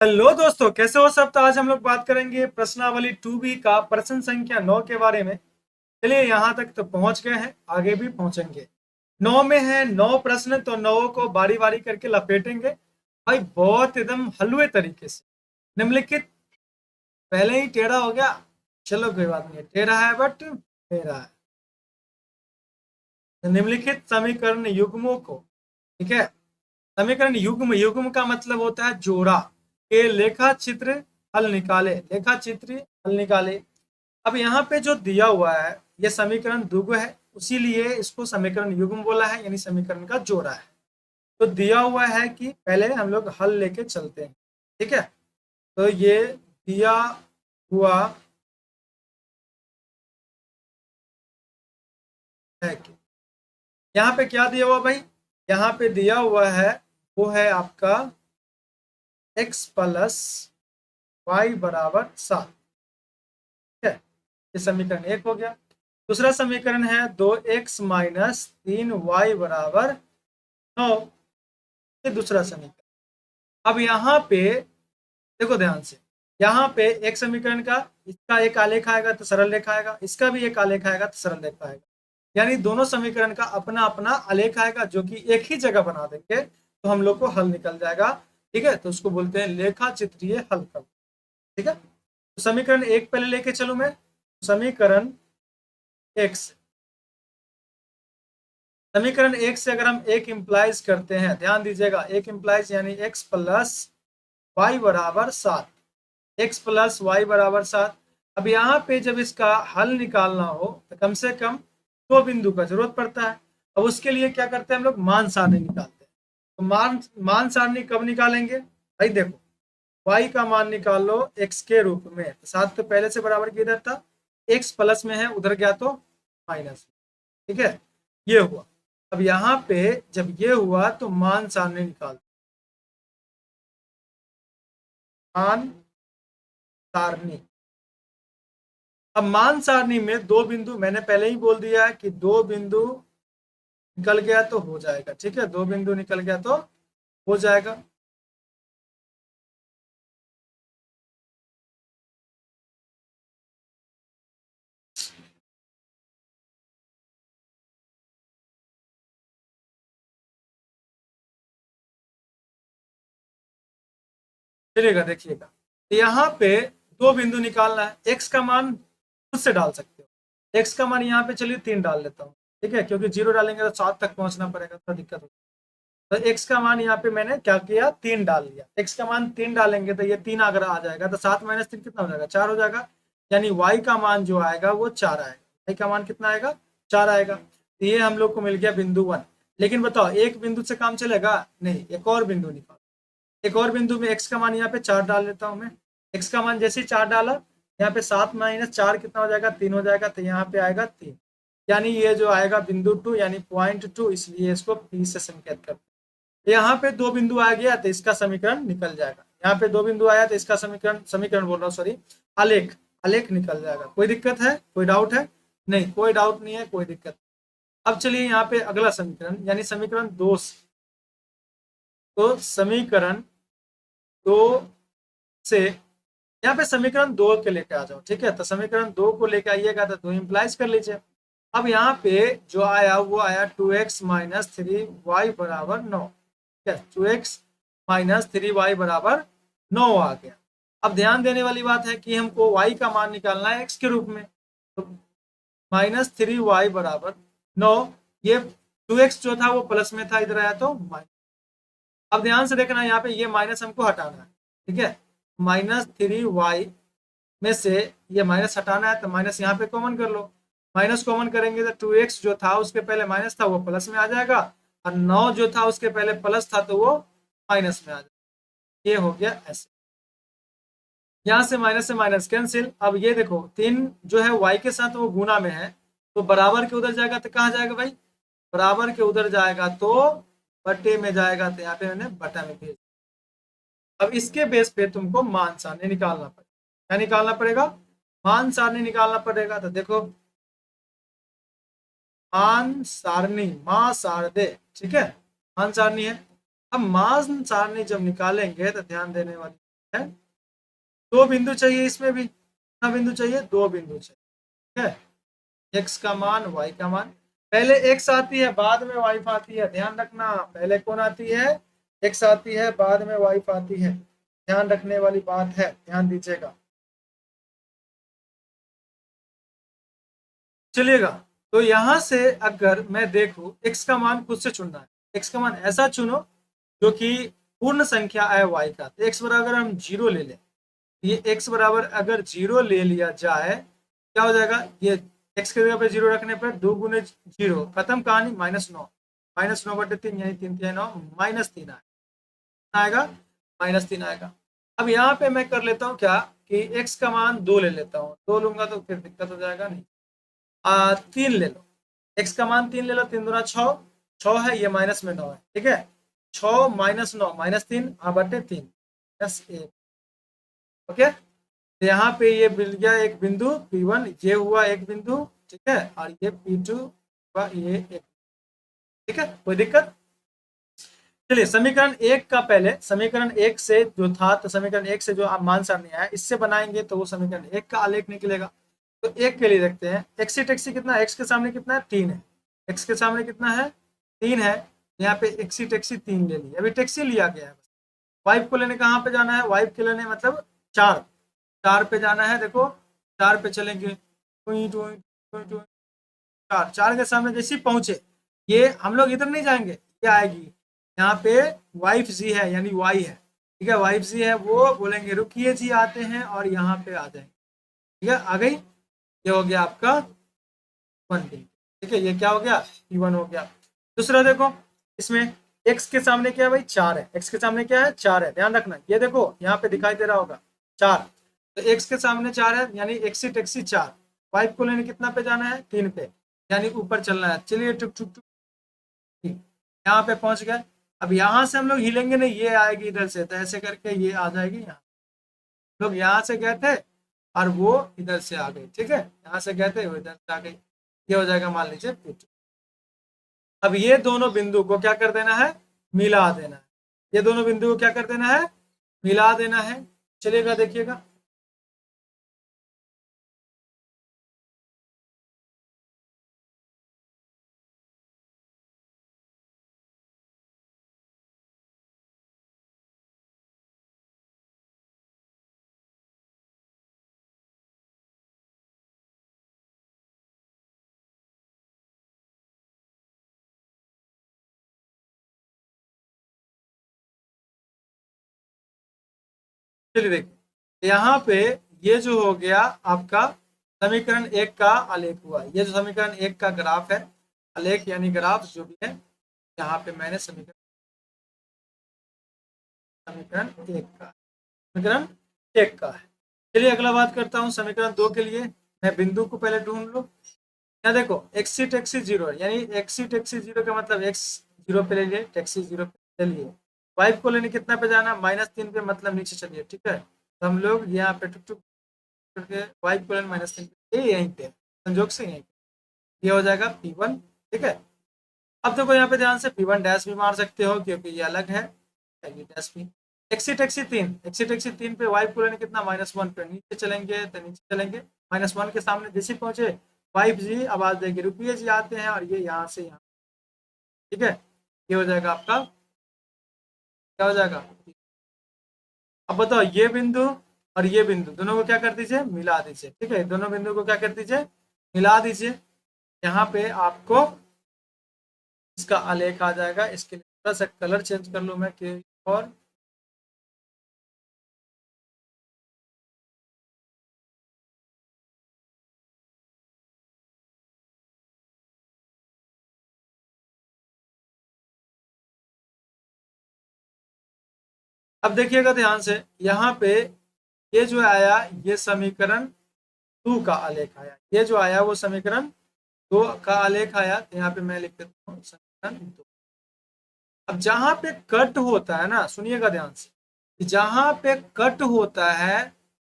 Hello दोस्तों, कैसे हो सब। तो आज हम लोग बात करेंगे प्रश्नावली 2B का प्रश्न संख्या 9 के बारे में। चलिए, यहाँ तक तो पहुंच गए हैं, आगे भी पहुंचेंगे। 9 में है 9 प्रश्न, तो 9 को बारी बारी करके लपेटेंगे भाई, बहुत एकदम हलवे तरीके से। निम्नलिखित पहले ही टेढ़ा हो गया, चलो कोई बात नहीं, टेढ़ा है बट टेढ़ा है। तो निम्नलिखित समीकरण युग्मों को, ठीक है, समीकरण युग्म, युग्म का मतलब होता है जोड़ा, के लेखा चित्र हल निकाले, लेखा चित्र हल निकाले। अब यहाँ पे जो दिया हुआ है ये समीकरण द्विगु है, इसीलिए इसको समीकरण युग्म बोला है, यानी समीकरण का जोड़ा है। तो दिया हुआ है कि पहले हम लोग हल लेके चलते हैं, ठीक है। तो ये दिया हुआ है कि यहाँ पे क्या दिया हुआ भाई, यहाँ पे दिया हुआ है वो है आपका x प्लस वाई बराबर 7, ठीक है। ये समीकरण एक हो गया। दूसरा समीकरण है 2x माइनस 3y बराबर 9, ये दूसरा समीकरण। अब यहाँ पे देखो ध्यान से, यहाँ पे एक समीकरण का इसका एक आलेख आएगा तो सरल रेखा आएगा, इसका भी एक आलेख आएगा तो सरल रेखा आएगा, यानी दोनों समीकरण का अपना अपना आलेख आएगा जो कि एक ही जगह बना देंगे तो हम लोग को हल निकल जाएगा, ठीक है। तो उसको बोलते हैं लेखा चित्रीय हल कर, ठीक है। तो समीकरण एक पहले लेके चलू मैं, समीकरण एक से, समीकरण एक से अगर हम एक इंप्लाइज करते हैं, ध्यान दीजिएगा, एक इंप्लाइज यानी x प्लस वाई बराबर 7, x प्लस वाई बराबर 7। अब यहाँ पे जब इसका हल निकालना हो तो कम से कम दो बिंदु का जरूरत पड़ता है। अब उसके लिए क्या करते हैं हम लोग, मान सारणी निकालते हैं। तो मान सारणी कब निकालेंगे भाई, देखो y का मान निकाल लो x के रूप में, तो 7 तो पहले से बराबर किधर था, x प्लस में है, उधर गया तो माइनस, ठीक है। ये हुआ। अब यहाँ पे जब ये हुआ तो मान सारणी निकाल, मान सारणी। अब मान सारणी में दो बिंदु, मैंने पहले ही बोल दिया है कि दो बिंदु निकल गया तो हो जाएगा, ठीक है, दो बिंदु निकल गया तो हो जाएगा। चलिएगा, देखिएगा, तो यहाँ पे दो बिंदु निकालना है, एक्स का मान खुद से डाल सकते हो। एक्स का मान यहाँ पे चलिए 3 डाल लेता हूँ, ठीक है, क्योंकि 0 डालेंगे तो 7 तक पहुंचना पड़ेगा, तो दिक्कत होगी। तो एक्स का मान यहाँ पे मैंने क्या किया, 3 डाल लिया। एक्स का मान 3 डालेंगे तो ये 3 अगर आ जाएगा तो 7 माइनस 3 कितना हो जाएगा, 4 हो जाएगा, यानी वाई का मान जो आएगा वो 4 आएगा। वाई का मान कितना आएगा, 4 आएगा। तो ये हम लोग को मिल गया बिंदु 1। लेकिन बताओ एक बिंदु से काम चलेगा नहीं, एक और बिंदु निकालो। एक और बिंदु में एक्स का मान यहाँ पे 4 डाल लेता हूँ मैं। एक्स का मान जैसे ही 4 डाला, यहाँ पे 7 माइनस 4 कितना हो जाएगा, 3 हो जाएगा, तो यहाँ पे आएगा 3, यानी ये जो आएगा बिंदु 2 यानी पॉइंट 2, इसलिए इसको पी से संकेत करते हैं। यहाँ पे दो बिंदु आ गया तो इसका समीकरण निकल जाएगा। यहाँ पे दो बिंदु आया तो इसका समीकरण, समीकरण बोल रहा हूँ सॉरी, आलेख, आलेख निकल जाएगा। कोई दिक्कत है, कोई डाउट है, नहीं कोई डाउट नहीं है, कोई दिक्कत। अब चलिए यहाँ पे अगला समीकरण यानी समीकरण 2 से, तो समीकरण 2 से यहाँ पे समीकरण 2 के लेके आ जाओ, ठीक है। तो समीकरण 2 को लेके आइएगा तो 2 इंप्लाइज कर लीजिए। अब यहाँ पे जो आया वो आया 2x माइनस 3y बराबर 9, ठीक है, 2x माइनस 3y बराबर 9 आ गया। अब ध्यान देने वाली बात है कि हमको y का मान निकालना है x के रूप में, तो -3y बराबर 9, ये 2x जो था वो प्लस में था, इधर आया तो माइनस। अब ध्यान से देखना, यहाँ पे ये माइनस हमको हटाना है, ठीक है। -3y में से ये माइनस हटाना है, तो माइनस यहाँ पे कॉमन कर लो। माइनस कॉमन करेंगे तो 2x जो था उसके पहले माइनस था वो प्लस में आ जाएगा, और 9 जो था उसके पहले प्लस था तो वो माइनस में आ जाएगा। ये हो गया ऐसे, यहाँ से माइनस कैंसिल। अब ये देखो 3 जो है y के साथ वो गुना में है, तो बराबर के उधर जाएगा तो कहाँ जाएगा भाई, बराबर के उधर जाएगा तो बटे में जाएगा, तो यहाँ पे मैंने बटा में भेज। अब इसके बेस पे तुमको मान सारणी निकालना पड़ेगा। क्या निकालना पड़ेगा, मान सारणी निकालना पड़ेगा। तो देखो मान सारणी, मां सारदे, ठीक है, मान सारणी है। अब मान सारणी जब निकालेंगे तो ध्यान देने वाली, है, 2 बिंदु चाहिए, इसमें भी कितना बिंदु चाहिए, 2 बिंदु चाहिए। ठीक है, x का मान y का मान, पहले x आती है बाद में वाइफ आती है, ध्यान रखना, पहले कौन आती है, x आती है बाद में वाइफ आती है, ध्यान रखने वाली बात है, ध्यान दीजिएगा। चलिएगा, तो यहां से अगर मैं देखूं, x का मान खुद से चुनना है, x का मान ऐसा चुनो जो कि पूर्ण संख्या है y का, तो x बराबर हम 0 ले लें, ये x बराबर अगर 0 ले लिया जाए, क्या हो जाएगा, ये x के जगह पे 0 रखने पर 2 गुने 0, खत्म कहानी, -9, -9/3 यानी 3×9 -3 आएगा, -3 आएगा। अब यहाँ पे मैं कर लेता हूँ क्या कि x का मान 2 ले लेता हूँ, 2 लूंगा तो फिर दिक्कत हो जाएगा, नहीं 3 ले लो, x का मान 3 ले लो, 3 दूना 6, 6 है, ये माइनस में 9 है, ठीक है, 6 -9 -3/3 +1, ओके। तो यहाँ पे ये मिल गया एक बिंदु P1, ये हुआ एक बिंदु, ठीक है, और ये P2 हुआ ये एक, ठीक है, कोई दिक्कत। चलिए समीकरण 1 का, पहले समीकरण 1 से जो था, तो समीकरण 1 से जो आप मान सारणी आया, इससे बनाएंगे तो वो समीकरण 1 का आलेख निकलेगा। तो 1 के लिए देखते हैं, एक्सी टेक्सी कितना है, x के सामने कितना है, 3 है, x के सामने कितना है, 3 है, यहाँ पे एक्सी टेक्सी 3 ले ली, अभी टेक्सी लिया गया है, वाइफ को लेने कहाँ पे जाना है, वाइफ के लेने मतलब 4, 4 पे जाना है, देखो 4 पे चलेंगे, 4 के सामने जैसे ही पहुंचे, ये हम लोग इधर नहीं जाएंगे, ये आएगी यहाँ पे वाइफ जी है, यानी वाई है, ठीक है, वाइफ जी है, वो बोलेंगे रुकिए जी आते हैं, और यहाँ पे आ जाएंगे, ठीक है, आ गई, ये हो गया आपका 1 बिंदु, ठीक है, ये क्या हो गया, P1 हो गया। दूसरा देखो, इसमें x के सामने क्या है भाई, 4 है, x के सामने क्या है, 4 है, ध्यान रखना, ये देखो यहाँ पे दिखाई दे रहा होगा 4, तो x के सामने 4 है, यानी एक्सी टेक्सी 4, वाइफ को लेने कितना पे जाना है, 3 पे, यानी ऊपर चलना है, चलिए टुक टुक टुक, यहाँ पे पहुंच गए। अब यहाँ से हम लोग हिलेंगे नहीं, ये आएगी इधर से, तो ऐसे करके ये आ जाएगी, यहाँ लोग यहाँ से गए थे और वो इधर से आ गई, ठीक है, यहाँ से गए थे वो इधर से आ गई, ये हो जाएगा मान लीजिए P2। अब ये दोनों बिंदु को क्या कर देना है, मिला देना है, ये दोनों बिंदु को क्या कर देना है, मिला देना है। चलिएगा देखिएगा, चलिए देखिए, यहाँ पे ये जो हो गया आपका समीकरण 1 का आलेख हुआ, ये जो समीकरण 1 का ग्राफ है, आलेख यानी ग्राफ जो भी है, यहाँ पे मैंने समीकरण समीकरण 1 का, समीकरण 1 का है। चलिए अगला बात करता हूँ समीकरण 2 के लिए, मैं बिंदु को पहले ढूंढ लूँ। यहाँ देखो एक्सी टेक्सी 0, यानी एक्सी टेक्सी 0 का मतलब x 0 पे ले लिए, टेक्सी 0 पे ले लिए, वाइफ को लेने कितना पे जाना, -3 पे, मतलब नीचे चलिए, ठीक है, तो हम लोग यहाँ पे टुक टुक करके वाइफ को लेने -3 पे, ये यहीं पे संजोग से यहीं पे, ये हो जाएगा P1, ठीक है। अब देखो यहाँ पे ध्यान से P1 डैश भी मार सकते हो, क्योंकि ये अलग है, ये डैश भी, एक्सी टैक्सी 3, एक्सी टैक्सी 3 पे वाइफ को लेने कितना, -1 पे, नीचे चलेंगे तो नीचे चलेंगे, -1 के सामने जैसे पहुंचे, वाइफ जी आवाज देगी रुकिए जी आते हैं, और ये यहाँ से यहाँ, ठीक है, ये हो जाएगा आपका, क्या हो जाएगा। अब बताओ ये बिंदु और ये बिंदु दोनों को क्या कर दीजिए, मिला दीजिए, ठीक है, दोनों बिंदु को क्या कर दीजिए, मिला दीजिए। यहाँ पे आपको इसका आलेख आ जाएगा, इसके लिए थोड़ा सा कलर चेंज कर लूँ मैं कि, और अब देखिएगा ध्यान से, यहाँ पे ये जो आया, ये समीकरण 2 का आलेख आया, ये जो आया वो समीकरण 2 का आलेख आया, तो यहाँ पे मैं लिख देता हूँ समीकरण 2। अब जहां पे कट होता है ना, सुनिएगा ध्यान से, जहां पे कट होता है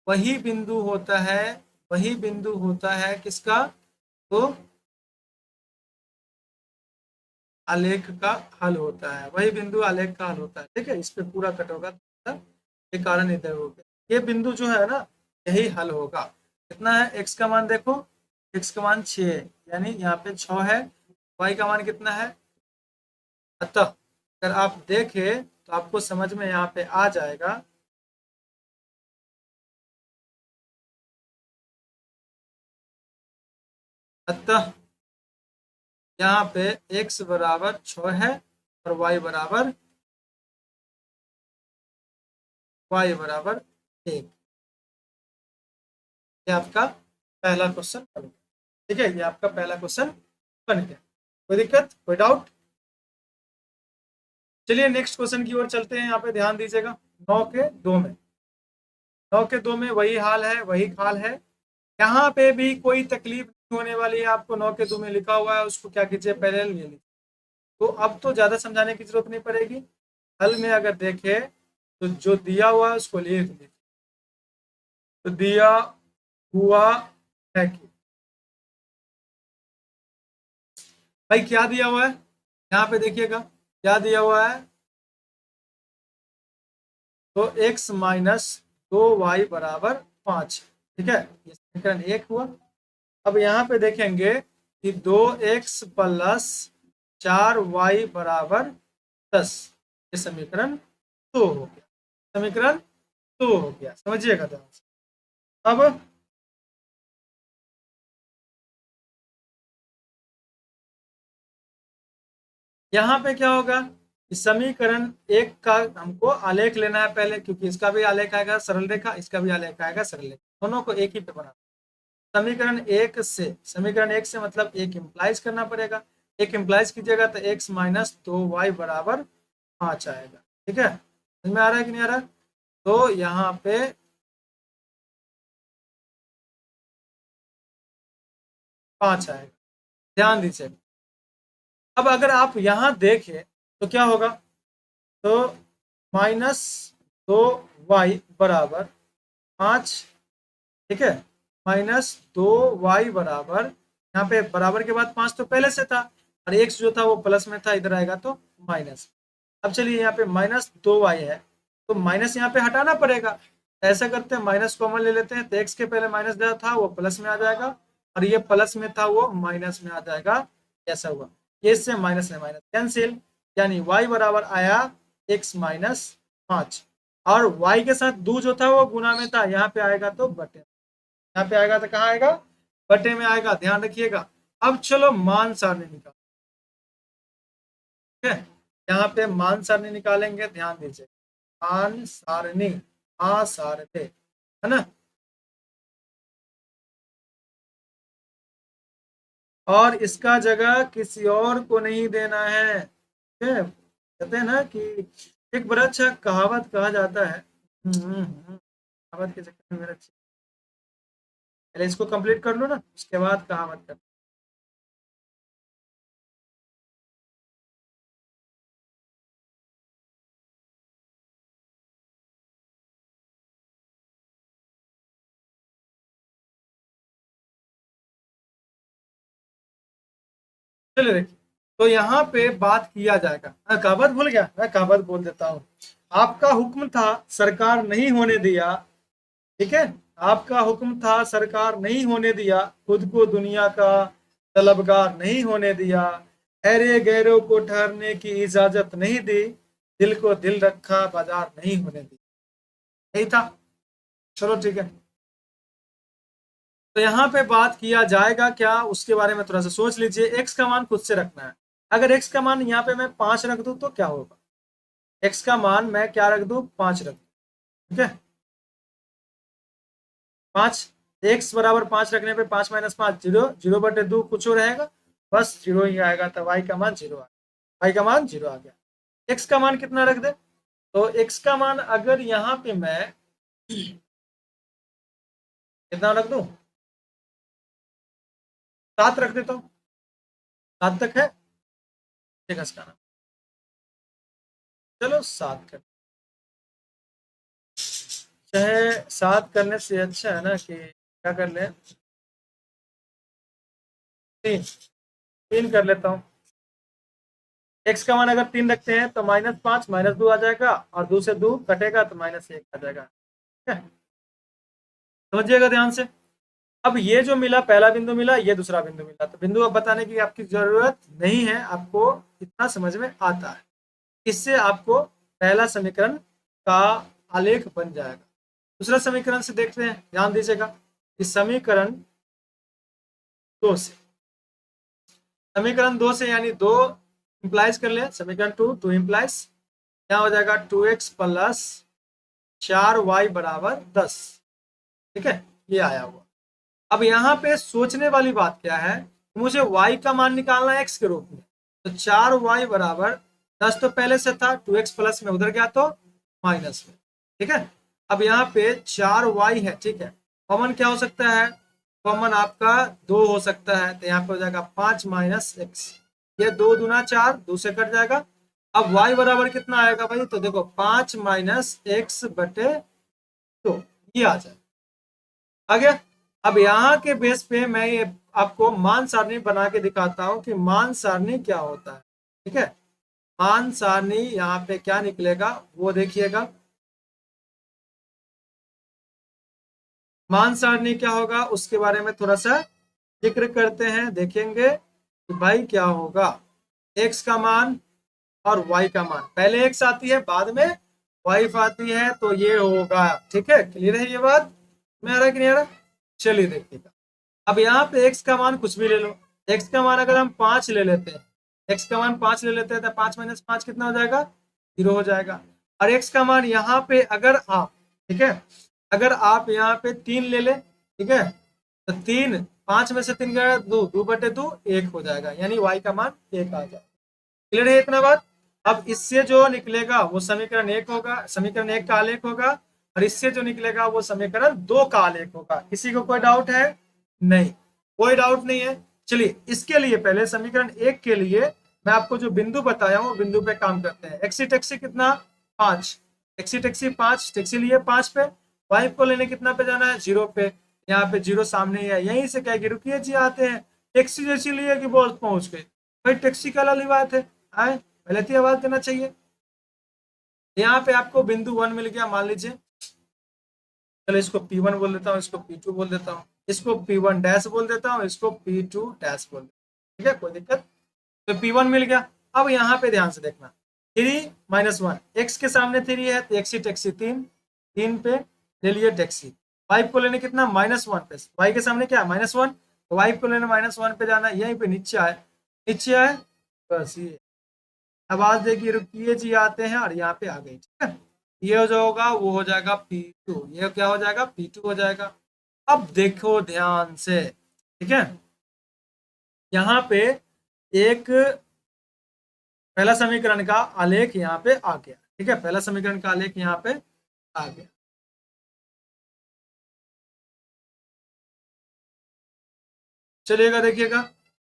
वही बिंदु होता है, वही बिंदु होता है किसका, तो आलेख का हल होता है, वही बिंदु आलेख का हल होता है, ठीक है, इस पे पूरा कट होगा, ये कारण इधर हो गया। ये बिंदु जो है ना यही हल होगा। कितना है एक्स का मान देखो, एक्स का मान 6 है, यानी यहाँ पे 6 है। वाई का मान कितना है। अतः अगर आप देखें तो आपको समझ में यहाँ पे आ जाएगा। अतः यहाँ पे x बराबर 6 है और y बराबर 1। ये आपका पहला क्वेश्चन बन गया। ठीक है, ये आपका पहला क्वेश्चन बन गया। कोई दिक्कत, कोई डाउट। चलिए नेक्स्ट क्वेश्चन की ओर चलते हैं। यहाँ पे ध्यान दीजिएगा, 9 के 2 में, 9 के 2 में वही हाल है, वही हाल है। यहाँ पे भी कोई तकलीफ नहीं होने वाली है। आपको 9 के 2 में लिखा हुआ है, उसको क्या कीजिए पहले ले लीजिए। तो अब तो ज्यादा समझाने की जरूरत नहीं पड़ेगी। हल में अगर देखें तो जो दिया हुआ है उसको लिख लीजिए। तो दिया हुआ है कि भाई क्या दिया हुआ है, यहाँ पे देखिएगा क्या दिया हुआ है। तो x माइनस 2y बराबर 5। ठीक है, ये समीकरण 1 हुआ। अब यहाँ पे देखेंगे कि 2x प्लस 4y बराबर 10, ये समीकरण 2 हो गया। समीकरण 2 हो गया, समझिएगा ध्यान से। अब यहाँ पे क्या होगा कि समीकरण 1 का हमको आलेख लेना है पहले, क्योंकि इसका भी आलेख आएगा सरल रेखा, इसका भी आलेख आएगा सरल रेखा, दोनों को एक ही पे बना। समीकरण एक से मतलब एक इम्प्लाइज करना पड़ेगा। एक इम्प्लाइज कीजिएगा तो x माइनस 2y बराबर 5 आएगा। ठीक है, समझ में आ रहा है कि नहीं आ रहा। तो यहाँ पे पांच आएगा, ध्यान दीजिए। अब अगर आप यहाँ देखें तो क्या होगा, तो माइनस 2y बराबर 5। ठीक है, माइनस 2y बराबर, यहाँ पे बराबर के बाद 5 तो पहले से था, और x जो था वो प्लस में था, इधर आएगा तो माइनस। अब चलिए यहाँ पे माइनस 2y है, तो माइनस यहाँ पे हटाना पड़ेगा। ऐसा करते हैं, माइनस कॉमन ले लेते हैं, तो x के पहले माइनस जो था वो प्लस में आ जाएगा, और ये प्लस में था वो माइनस में आ जाएगा। ऐसा हुआ, ये से माइनस कैंसिल, यानी y बराबर आया x माइनस 5, और y के साथ दो जो था वो गुना में था, यहाँ पे आएगा तो बटे, यहाँ पे आएगा तो कहाँ आएगा, बटे में आएगा, ध्यान रखिएगा। अब चलो मान सारणी निकाल। ठीक है, यहाँ पे मान सारणी निकालेंगे, ध्यान दीजिए। मान सारणी, आ सारते है ना, और इसका जगह किसी और को नहीं देना है। ठीक है, कहते हैं ना कि एक बड़ा अच्छा कहावत कहा जाता है। कहावत के चक्कर में मेरा पहले इसको कंप्लीट कर लो ना, उसके बाद कहावत कर। चलिए देखिए, तो यहाँ पे बात किया जाएगा। मैं कहावत भूल गया, मैं कहावत बोल देता हूँ। आपका हुक्म था सरकार नहीं होने दिया। ठीक है, आपका हुक्म था सरकार नहीं होने दिया, खुद को दुनिया का तलबगार नहीं होने दिया, ऐरे गैरों को ठहरने की इजाजत नहीं दी, दिल को दिल रखा बाजार नहीं होने दी। यही था। चलो ठीक है, तो यहाँ पे बात किया जाएगा क्या उसके बारे में थोड़ा सा सोच लीजिए। एक्स का मान खुद से रखना है। अगर एक्स का मान यहाँ पे मैं 5 रख दूं तो क्या होगा, एक्स का मान मैं क्या रख दूं, 5 रख दूं। ठीक है, 5, एक्स बराबर 5 रखने पे 5 माइनस 5 जीरो, जीरो बटे 2 कुछ और रहेगा, बस जीरो ही आएगा, तो वाई का मान जीरो आ गया, वाई का मान जीरो आ गया। एक्स का मान कितना रख दे, तो एक्स का मान अगर यहाँ पे मैं कितना रख दूं, 7 रख देता हूँ। 7 तक है, ठीक है इसका नाम, चलो 7 कर, चाहे 7 करने से अच्छा है ना कि क्या कर ले, 3 3 कर लेता हूँ। एक्स का मान अगर 3 रखते हैं तो -5 -2 आ जाएगा, और 2 से 2 कटेगा तो -1 आ जाएगा। ठीक है, समझिएगा ध्यान से। अब ये जो मिला, पहला बिंदु मिला, ये दूसरा बिंदु मिला, तो बिंदु अब बताने की आपकी जरूरत नहीं है, आपको इतना समझ में आता है। इससे आपको पहला समीकरण का आलेख बन जाएगा। दूसरा समीकरण से देखते हैं, ध्यान दीजिएगा कि समीकरण 2 से यानी 2 इंप्लाइज कर ले, समीकरण 2 इंप्लाइज क्या हो जाएगा, 2x प्लस 4y बराबर 10। ठीक है, ये आया हुआ। अब यहाँ पे सोचने वाली बात क्या है, मुझे y का मान निकालना है x के रूप में, तो 4y बराबर 10 तो पहले से था, 2x प्लस में उधर गया तो माइनस में। ठीक है, अब यहाँ पे 4y है, ठीक है, कॉमन क्या हो सकता है, कॉमन आपका 2 हो सकता है, तो यहाँ पे हो जाएगा 5 माइनस एक्स, ये 2 दूना 4, 2 से कट जाएगा। अब y बराबर कितना आएगा भाई, तो देखो 5 माइनस एक्स बटे 2, ये आ जाएगा। आ गया। अब यहाँ के बेस पे मैं ये आपको मान सारणी बना के दिखाता हूं कि मान सारणी क्या होता है। ठीक है, मान सारणी यहाँ पे क्या निकलेगा वो देखिएगा। मान सारणी क्या होगा उसके बारे में थोड़ा सा जिक्र करते हैं, देखेंगे कि भाई क्या होगा। x का मान और y का मान, पहले x आती है बाद में y आती है, तो ये होगा। ठीक है, क्लियर है ये बात, में आ रहा है कि नहीं आ रहा। चलिए देखिएगा, अब यहाँ पे x का मान कुछ भी ले लो, x का मान अगर हम 5 ले लेते हैं, x का मान 5 ले लेते हैं तो 5 माइनस 5 कितना हो जाएगा, 0 हो जाएगा। और x का मान यहाँ पे अगर आप, ठीक है, अगर आप यहाँ पे 3 ले ले, ठीक है, तो 3, 5 में से 3 गया 2, 2 बटे 2 1 हो जाएगा, यानी y का मान 1 आ जाएगा। क्लियर है इतना बात। अब इससे जो निकलेगा वो समीकरण 1 होगा, समीकरण 1 का आलेख होगा, और इससे जो निकलेगा वो समीकरण 2 का आलेख होगा। किसी को कोई डाउट है? नहीं, कोई डाउट नहीं है। चलिए इसके लिए पहले समीकरण 1 के लिए मैं आपको जो बिंदु बताया हूँ बिंदु पे काम करते हैं। एक्सी टैक्सी कितना, 5, एक्सी टैक्सी 5, टैक्सी लिए 5 पे, वाई को लेने कितना पे जाना है, 0 पे, यहाँ पे 0 सामने ही है, यहीं से कहेगी रुकिए जी आते हैं, टैक्सी जैसी लिए कि बॉस पहुंच गए, भाई टैक्सी का ली बात है, आए पहले तो आवाज देना चाहिए। यहाँ पे आपको बिंदु 1 मिल गया, मान लीजिए, चलो इसको P1 बोल देता हूँ, इसको P2 बोल देता हूँ, इसको P1 डैश बोल देता हूँ, इसको P2 डैश बोल देता हूँ। ठीक है, कोई दिक्कत, तो P1 मिल गया। अब यहाँ पे ध्यान से देखना, 3 माइनस 1, एक्स के सामने 3 है तो एक्सी टैक्सी 3, 3 पे ले लिए टैक्सी, वाई को लेने कितना -1 पे, वाई के सामने क्या -1, तो वाई को लेने -1 पे जाना, यहीं पे नीचे आए, नीचे आए, बस ये आवाज देगी रुकिए जी आते हैं, और यहाँ पे आ गई। ठीक है, ये जो होगा वो हो जाएगा P2, ये क्या हो जाएगा P2 हो जाएगा। अब देखो ध्यान से, ठीक है, यहाँ पे एक पहला समीकरण का आलेख यहाँ पे आ गया। ठीक है, पहला समीकरण का आलेख यहाँ पे आ गया। चलिएगा देखिएगा,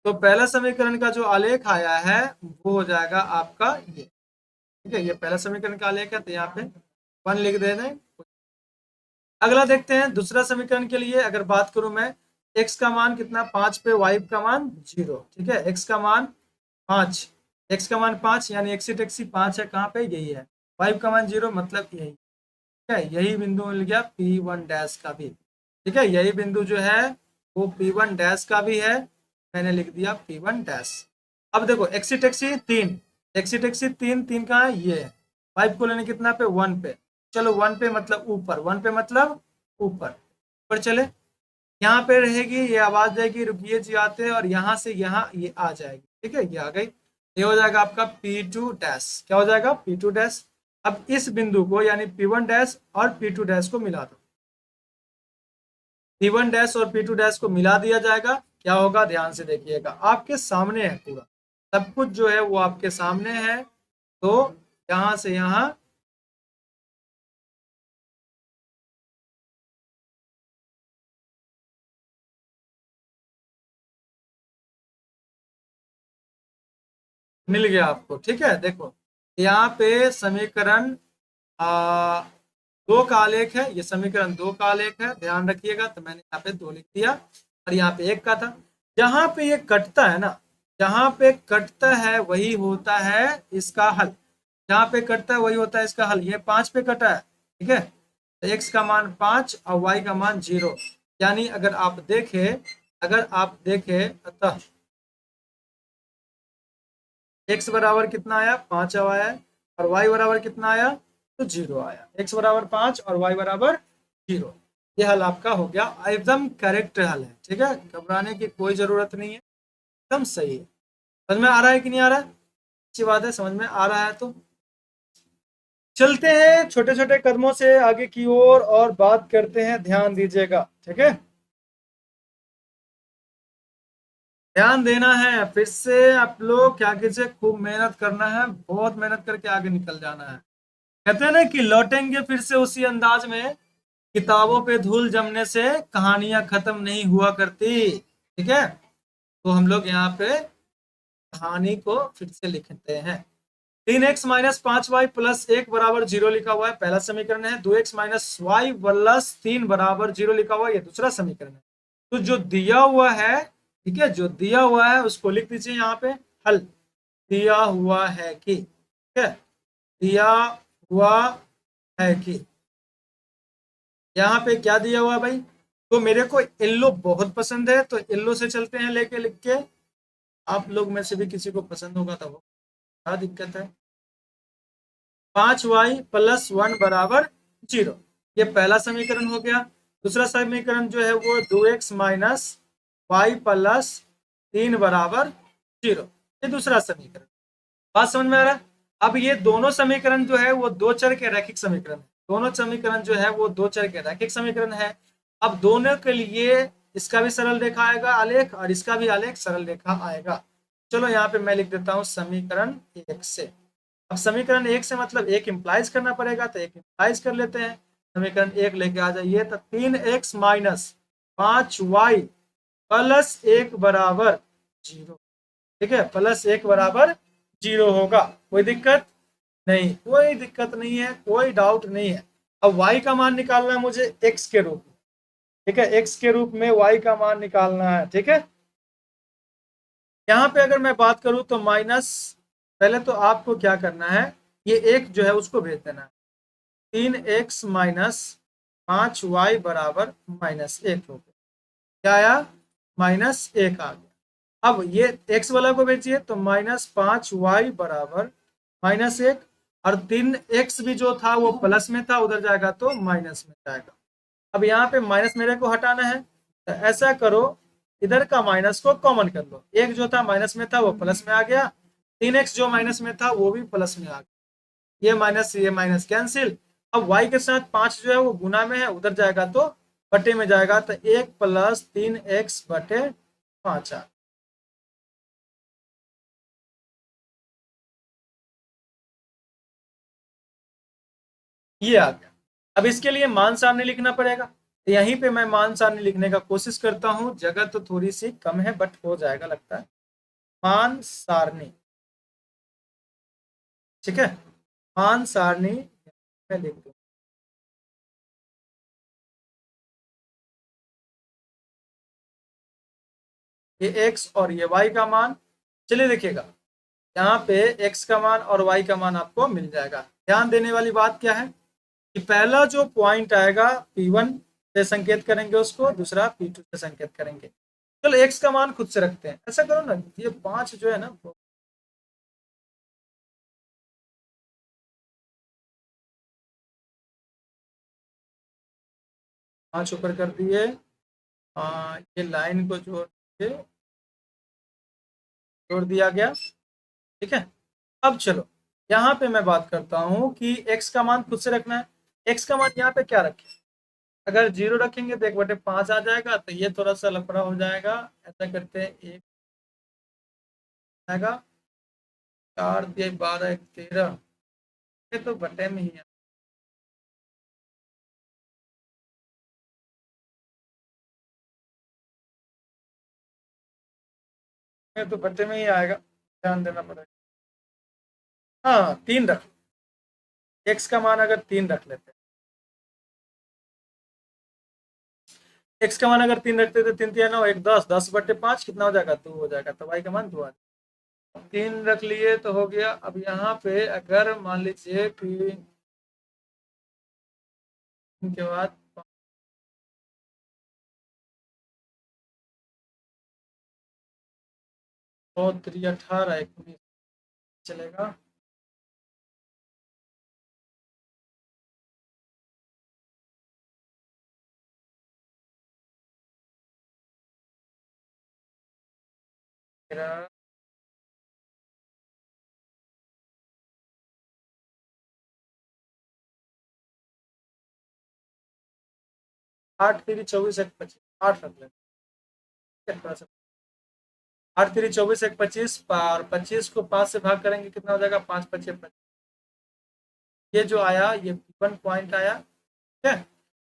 तो पहला समीकरण का जो आलेख आया है वो हो जाएगा आपका ये। ठीक है, ये पहला समीकरण का आलेख है, तो यहाँ पे 1 लिख दे दें। अगला देखते हैं दूसरा समीकरण के लिए, अगर बात करूं मैं, x का मान कितना 5 पे, y का मान 0। ठीक है, x का मान 5, x का मान 5 यानी एक्सी टैक्सी 5 है, कहाँ पे, यही है, y का मान 0 मतलब यही। ठीक है, यही बिंदु मिल गया P1 डैश का भी। ठीक है, यही बिंदु जो है वो P1 डैश का भी है, मैंने लिख दिया P1 डैश। अब देखो एक्सी टैक्सी 3, एक्सी टैक्सी 3, 3 कहाँ है, ये है, 5 को लेने कितना पे, 1 पे, चलो 1 पे मतलब ऊपर, 1 पे मतलब ऊपर, ऊपर चले, यहाँ पे रहेगी, ये आवाज जाएगी रुकिए जी आते हैं, और यहाँ से यहाँ ये आ जाएगी। ठीक है, ये आ गई, ये हो जाएगा आपका P2 डैश, क्या हो जाएगा P2 डैश। अब इस बिंदु को यानी P1 डैश और P2 डैश को मिला दो, P1 डैश और P2 डैश को मिला दिया जाएगा, क्या होगा ध्यान से देखिएगा, आपके सामने है पूरा सब कुछ जो है वो आपके सामने है, तो यहाँ से यहाँ मिल गया आपको। ठीक है, देखो यहाँ पे समीकरण 2 का आलेख है, ये समीकरण 2 का आलेख है, ध्यान रखिएगा, तो मैंने यहाँ पे 2 लिख दिया, और यहाँ पे 1 का था, जहां पे ये कटता है ना, जहां पे कटता है वही होता है इसका हल, जहां पे कटता है वही होता है इसका हल। ये 5 पे कटा है, ठीक है, तो x का मान 5 और y का मान 0। यानी अगर आप देखें अतः x बराबर कितना आया, 5 आया, और y बराबर कितना आया, तो 0 आया। x बराबर 5 और y बराबर 0। ये हल आपका हो गया, एकदम करेक्ट हल है, ठीक है, घबराने की कोई जरूरत नहीं है, एकदम सही है। समझ में आ रहा है कि नहीं आ रहा है? अच्छी बात है, समझ में आ रहा है तो चलते हैं छोटे छोटे कदमों से आगे की ओर और बात करते हैं। ध्यान दीजिएगा, ठीक है, ध्यान देना है। फिर से आप लोग क्या कीजिए, खूब मेहनत करना है, बहुत मेहनत करके आगे निकल जाना है। कहते हैं ना कि लौटेंगे फिर से उसी अंदाज में, किताबों पे धूल जमने से कहानियां खत्म नहीं हुआ करती, ठीक है। तो हम लोग यहाँ पे कहानी को फिर से लिखते हैं। 3x माइनस 5y प्लस 1 बराबर 0 लिखा हुआ है, पहला समीकरण है। 2x माइनस वाई प्लस 3 बराबर 0 लिखा हुआ है, ये दूसरा समीकरण है। तो जो दिया हुआ है, ठीक है, जो दिया हुआ है उसको लिख दीजिए यहाँ पे हल। दिया हुआ है कि, ठीक है, दिया हुआ है कि यहाँ पे क्या दिया हुआ है भाई, तो मेरे को येल्लो बहुत पसंद है, तो येल्लो से चलते हैं लेके लिख के। आप लोग में से भी किसी को पसंद होगा तो क्या दिक्कत है। 5y प्लस 1 बराबर 0, ये पहला समीकरण हो गया। दूसरा समीकरण जो है वो 2x माइनस वाई प्लस 3 बराबर 0, ये दूसरा समीकरण। बात समझ में आ रहा है? अब ये दोनों समीकरण जो है वो दो चर के रैखिक समीकरण है, दोनों समीकरण जो है वो दो चर के रैखिक समीकरण है। अब दोनों के लिए इसका भी सरल रेखा आएगा आलेख, और इसका भी आलेख सरल रेखा आएगा। चलो यहाँ पे मैं लिख देता हूँ समीकरण 1 से। अब समीकरण 1 से मतलब एक इंप्लाइज करना पड़ेगा, तो एक इंप्लाइज कर लेते हैं। समीकरण 1 लेके आ जाइए, तो 3x माइनस 5y प्लस 1 बराबर 0, ठीक है, प्लस 1 बराबर 0 होगा। कोई दिक्कत नहीं, कोई दिक्कत नहीं है, कोई डाउट नहीं है। अब y का मान निकालना है मुझे x के रूप में, ठीक है, x के रूप में y का मान निकालना है, ठीक है। यहाँ पे अगर मैं बात करूं तो माइनस, पहले तो आपको क्या करना है, ये एक जो है उसको भेज देना है। 3x माइनस 5y बराबर -1 हो गया, क्या आया, -1 आ गया। अब ये x वाला को भेजिए, तो -5y बराबर -1, और 3x भी जो था वो प्लस में था, उधर जाएगा तो माइनस में जाएगा। अब यहाँ पे माइनस मेरे को हटाना है, तो ऐसा करो, इधर का माइनस को कॉमन कर लो। एक जो था माइनस में था वो प्लस में आ गया, 3x जो माइनस में था वो भी प्लस में आ गया, ये माइनस कैंसिल। अब y के साथ 5 जो है वो गुना में है, उधर जाएगा तो बटे में जाएगा, तो 1 प्लस 3x बटे 5 आ, ये आ गया। अब इसके लिए मान सारणी लिखना पड़ेगा, तो यहीं पे मैं मान सारणी लिखने का कोशिश करता हूँ। जगह तो थोड़ी सी कम है बट हो जाएगा लगता है। मान सारणी, ठीक है, मान सारणी मैं लिख दूँ। ये x और ये y का मान, चलिए देखिएगा, यहाँ पे x का मान और y का मान आपको मिल जाएगा। ध्यान देने वाली बात क्या है कि पहला जो पॉइंट आएगा P1 से संकेत करेंगे उसको, दूसरा P2 से संकेत करेंगे। चलो x का मान खुद से रखते हैं, ऐसा करो ना, ये 5 जो है ना, 5 ऊपर कर दिए, ये लाइन को जोड़ दिया गया, ठीक है। अब चलो यहाँ पे मैं बात करता हूँ कि x का मान खुद से रखना है। x का मान यहाँ पे क्या रखें, अगर 0 रखेंगे तो 1/5 आ जाएगा, तो ये थोड़ा सा लफड़ा हो जाएगा। ऐसा करते हैं, 1 आएगा, 4 दिए 12 1 13, ये तो बटे में ही है, ये तो बटे में ही आएगा, ध्यान देना पड़ेगा। हाँ 3 रख, x का मान अगर 3 रख लेते हैं, x का मान अगर 3 रखते तो 3 3 9 1 10, 10/5 कितना हो जाएगा, 2 हो जाएगा, तो y का मान 2 आ जाएगा। 3 रख लिए तो हो गया। अब यहाँ पे अगर मान लीजिए कि इनके बाद और 3 18 19 चलेगा। मेरा 8 3 24 1 25 8 रख लेते। 8 3 24 1 25 और 25 को 5 से भाग करेंगे कितना हो जाएगा? 5 5 25। ये जो आया ये P1 पॉइंट आया, ठीक है।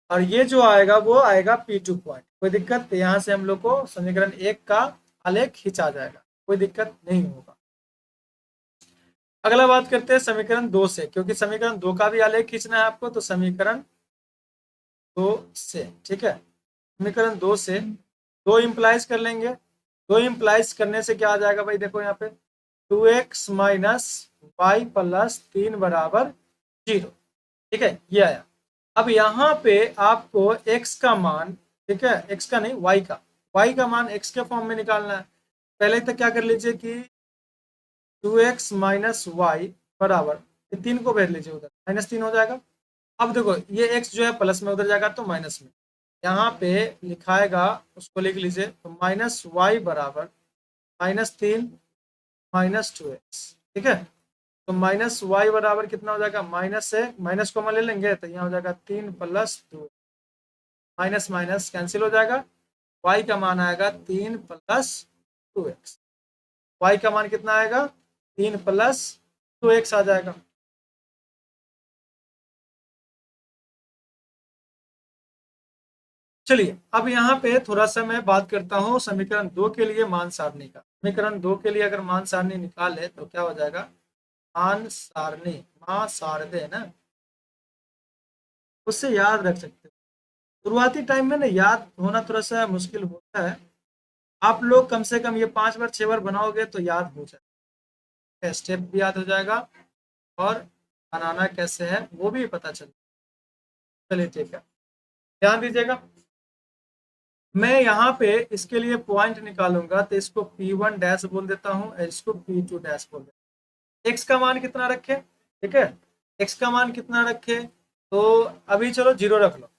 और ये जो आएगा वो आएगा P2 पॉइंट। कोई दिक्कत? यहाँ से हम लोग को समीकरण 1 का आलेख खींचा जाएगा, कोई दिक्कत नहीं होगा। अगला बात करते हैं समीकरण 2 से, क्योंकि समीकरण 2 का भी आलेख खींचना है आपको, तो समीकरण 2 से, ठीक है। समीकरण 2 से 2 इम्प्लाइज कर लेंगे। 2 इम्प्लाइज करने से क्या आ जाएगा भाई? देखो यहाँ पे 2x माइनस वाई प्लस 3 बराबर 0, ठीक है, ये आया। अब यहाँ पे आपको x का मान, ठीक है, x का नहीं y का मान x के फॉर्म में निकालना है। पहले तो क्या कर लीजिए कि 2x माइनस वाई बराबर 3 को भेज लीजिए उधर, -3 हो जाएगा। अब देखो ये x जो है प्लस में उधर जाएगा तो माइनस में, यहाँ पे लिखाएगा उसको लिख लीजिए, तो माइनस वाई बराबर -3 -2x, ठीक है। तो माइनस वाई बराबर कितना हो जाएगा? माइनस से माइनस को ले लेंगे तो यहाँ हो जाएगा 3 + 2, माइनस माइनस कैंसिल हो जाएगा। y का मान आएगा 3 + 2x। y का मान कितना आएगा? 3 + 2x आ जाएगा। चलिए अब यहाँ पे थोड़ा सा मैं बात करता हूँ समीकरण 2 के लिए मान सारणी का। समीकरण 2 के लिए अगर मान सारणी निकाले तो क्या हो जाएगा? मान सारणी, मान सार दे ना, उससे याद रख सकते हो। शुरुआती टाइम में ना याद होना थोड़ा सा मुश्किल होता है। आप लोग कम से कम ये 5 बार 6 बार बनाओगे तो याद हो जाएगा, स्टेप भी याद हो जाएगा और बनाना कैसे है वो भी पता चल। चलिए ठीक है, ध्यान दीजिएगा। मैं यहाँ पे इसके लिए पॉइंट निकालूंगा तो इसको P1 डैश बोल देता हूँ और इसको P2 डैश बोल देता हूँ। x का मान कितना रखे? ठीक है, x का मान कितना रखे? तो अभी चलो 0 रख लो।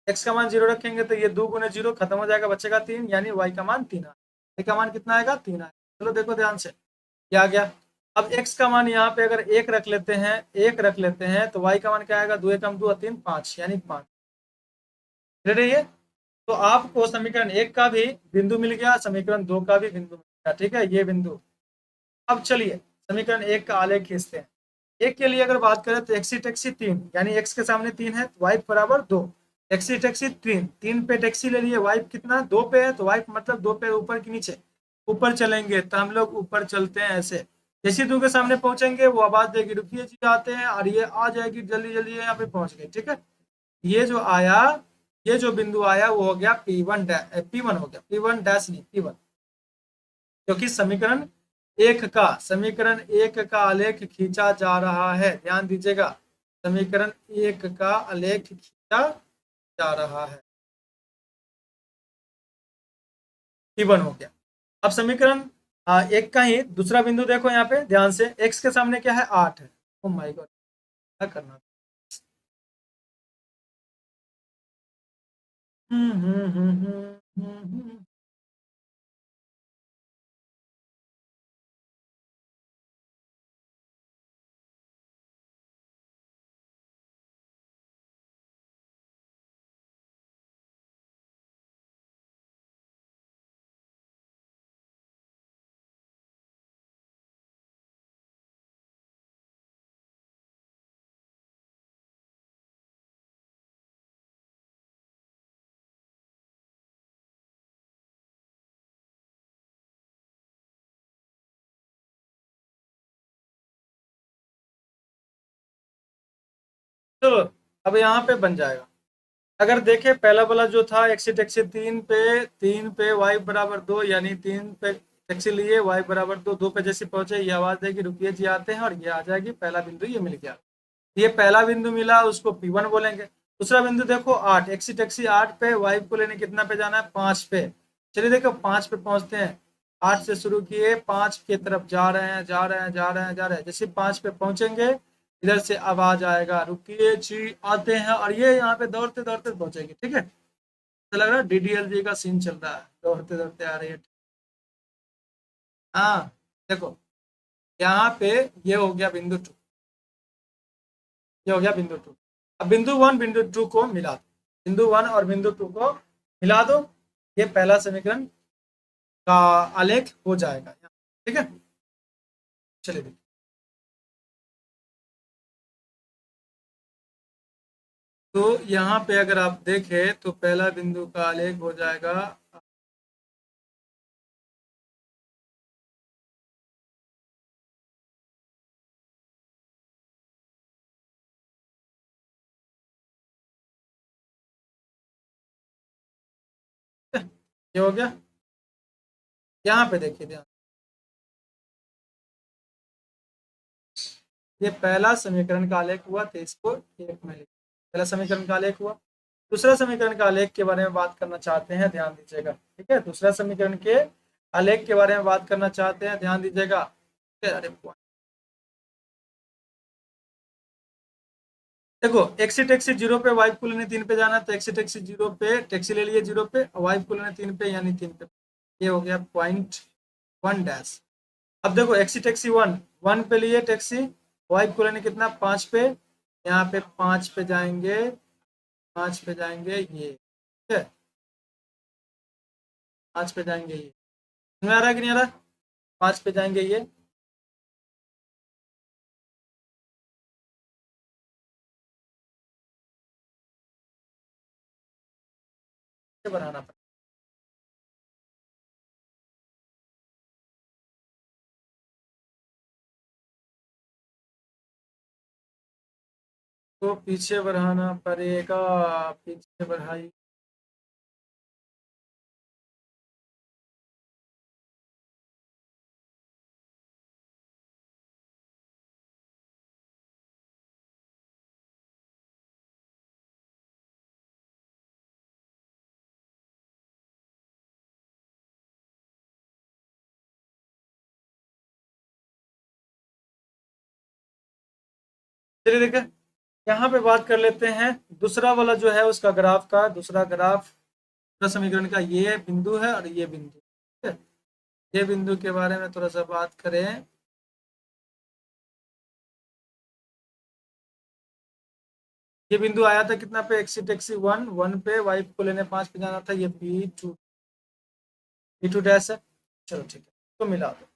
x का मान 0 रखेंगे तो ये 2 × 0 खत्म हो जाएगा, बचेगा 3, यानी y का मान 3 आएगा। y का मान कितना आएगा? 3 आएगा। चलो देखो ध्यान से, क्या आ गया? अब x का मान यहाँ पे अगर 1 रख लेते हैं, 1 रख लेते हैं तो y का मान क्या आएगा? 2 एकम 2 3 5, यानी 5। रही है। तो आपको समीकरण 1 का भी बिंदु मिल गया, समीकरण 2 का भी बिंदु मिल गया, ठीक है, ये बिंदु। अब चलिए समीकरण 1 का आलेख खींचते हैं। एक के लिए अगर बात करें तो एक्सी टैक्सी 3, यानी x के सामने 3 है तो y बराबर 2। एक्सी टैक्सी 3, 3 पे टैक्सी ले लिए, y कितना? 2 पे है तो y मतलब 2 पे ऊपर की नीचे, ऊपर चलेंगे तो हम लोग ऊपर चलते हैं ऐसे। जैसे 2 के सामने पहुंचेंगे वो आवाज देगी रुकिए जी आते हैं, और ये आ जाएगी जल्दी जल्दी यहाँ पे पहुंच गए, ठीक है। ये जो आया, ये जो बिंदु आया वो हो गया P1 P1 हो गया, P1 डैश नहीं P1, क्योंकि समीकरण एक का आलेख खींचा जा रहा है। ध्यान दीजिएगा, समीकरण 1 का आलेख खींचा जा रहा है, P1 हो गया। अब समीकरण 1 का ही दूसरा बिंदु देखो यहाँ पे ध्यान से, x के सामने क्या है? 8 है। ओ माय गॉड, क्या करना? हम्म हम्म हम्म हम्म हम्म हम्म। चलो अब यहाँ पे बन जाएगा। अगर देखें पहला वाला जो था एक्सी टैक्सी 3 पे, 3 पे y बराबर 2, यानी 3 पे टैक्सी लिए y बराबर 2, 2 पे जैसे पहुंचे ये आवाज देगी रुकिए जी आते हैं, और ये आ जाएगी, पहला बिंदु ये मिल गया। ये पहला बिंदु मिला, उसको P1 बोलेंगे। दूसरा बिंदु देखो 8, एक्सी टैक्सी 8 पे, y को लेने कितना पे जाना है, 5 पे। चलिए देखो 5 पे पहुंचते हैं, 8 से शुरू किए 5 की तरफ जा रहे हैं, जा रहे हैं, जा रहे हैं, जा रहे हैं। जैसे 5 पे पहुंचेंगे इधर से आवाज आएगा रुकिए जी आते हैं, और ये यहाँ पे दौड़ते दौड़ते पहुंचेगी। ठीक है, तो लग रहा है DDLJ का सीन चल रहा है, दौड़ते दौड़ते आ रही है। हाँ देखो यहाँ पे ये हो गया बिंदु 2, ये हो गया बिंदु 2। अब बिंदु 1 बिंदु 2 को मिला दो, बिंदु 1 और बिंदु 2 को मिला दो, ये पहला समीकरण का आलेख हो जाएगा। ठीक है, चलिए देखिए। तो यहाँ पे अगर आप देखें तो पहला बिंदु का आलेख हो जाएगा, ये हो गया। यहाँ पे देखिए ध्यान, ये पहला समीकरण का आलेख हुआ, तो इसको एक में लिख, पहला समीकरण का आलेख हुआ। दूसरा समीकरण का आलेख के बारे में बात करना चाहते हैं, ध्यान दीजिएगा। ठीक है, दूसरा समीकरण के आलेख के बारे में बात करना चाहते हैं, ध्यान दीजिएगा। अरे देखो एक्सी टैक्सी 0 पे, वाइफ को लेने 3 पे जाना, तो एक्सी टैक्सी 0 पे, टैक्सी ले लिए 0 पे, वाइफ को लेने 3 पे, यानी 3 पे। ये हो गया पॉइंट 1 डैश। अब देखो एक्सी टैक्सी 1, 1 पे लिए टैक्सी, वाइफ को लेने कितना, 5 पे, यहाँ पे 5 पे जाएंगे, 5 पे जाएंगे ये। ठीक है, 5 पे जाएंगे ये, समझ में आ रहा है कि नहीं आ रहा? 5 पे जाएंगे ये, बनाना पड़ेगा। तो पीछे बढ़ाना पड़ेगा, पीछे बढ़ाई। चलिए देखिए, यहाँ पे बात कर लेते हैं दूसरा वाला जो है उसका ग्राफ का, दूसरा ग्राफ, दूसरा समीकरण का, ये बिंदु है और ये बिंदु। ठीक है, ये बिंदु के बारे में थोड़ा सा बात करें। ये बिंदु आया था कितना पे, एक्सी टैक्सी 1, 1 पे, वाइफ को लेने 5 पे जाना था, ये P2 डैश है। चलो ठीक है, तो मिला दो।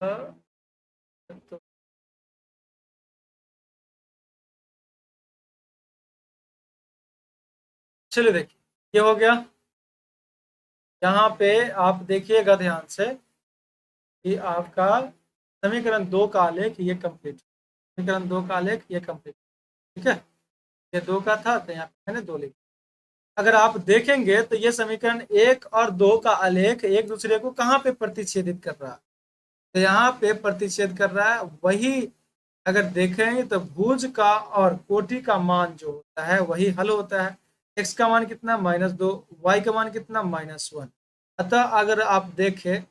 तो चलिए देखिए, ये हो गया। यहाँ पे आप देखिएगा ध्यान से कि आपका समीकरण 2 का आलेख ये कंप्लीट, समीकरण 2 का आलेख ये कंप्लीट। ठीक है, ये 2 का था तो यहाँ पे मैंने 2 लिख। अगर आप देखेंगे तो ये समीकरण 1 और 2 का आलेख एक दूसरे को कहाँ पे प्रतिच्छेदित कर रहा है, तो यहाँ पे प्रतिच्छेद कर रहा है। वही अगर देखें तो भुज का और कोटि का मान जो होता है वही हल होता है। x का मान कितना, -2, y का मान कितना, -1। अतः अगर आप देखें,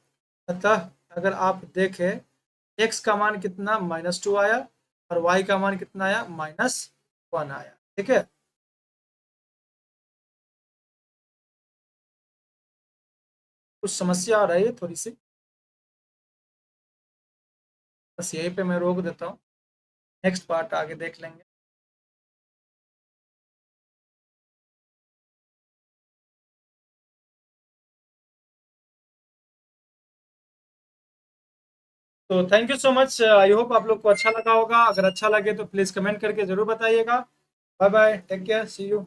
अतः अगर आप देखें x का मान कितना, -2 आया, और y का मान कितना आया, -1 आया। ठीक है, कुछ समस्या आ रही है थोड़ी सी, बस यहीं पे मैं रोक देता हूँ, नेक्स्ट पार्ट आगे देख लेंगे। तो thank you so much, I hope आप लोग को अच्छा लगा होगा। अगर अच्छा लगे तो प्लीज़ कमेंट करके ज़रूर बताइएगा। Bye bye, take care, see you.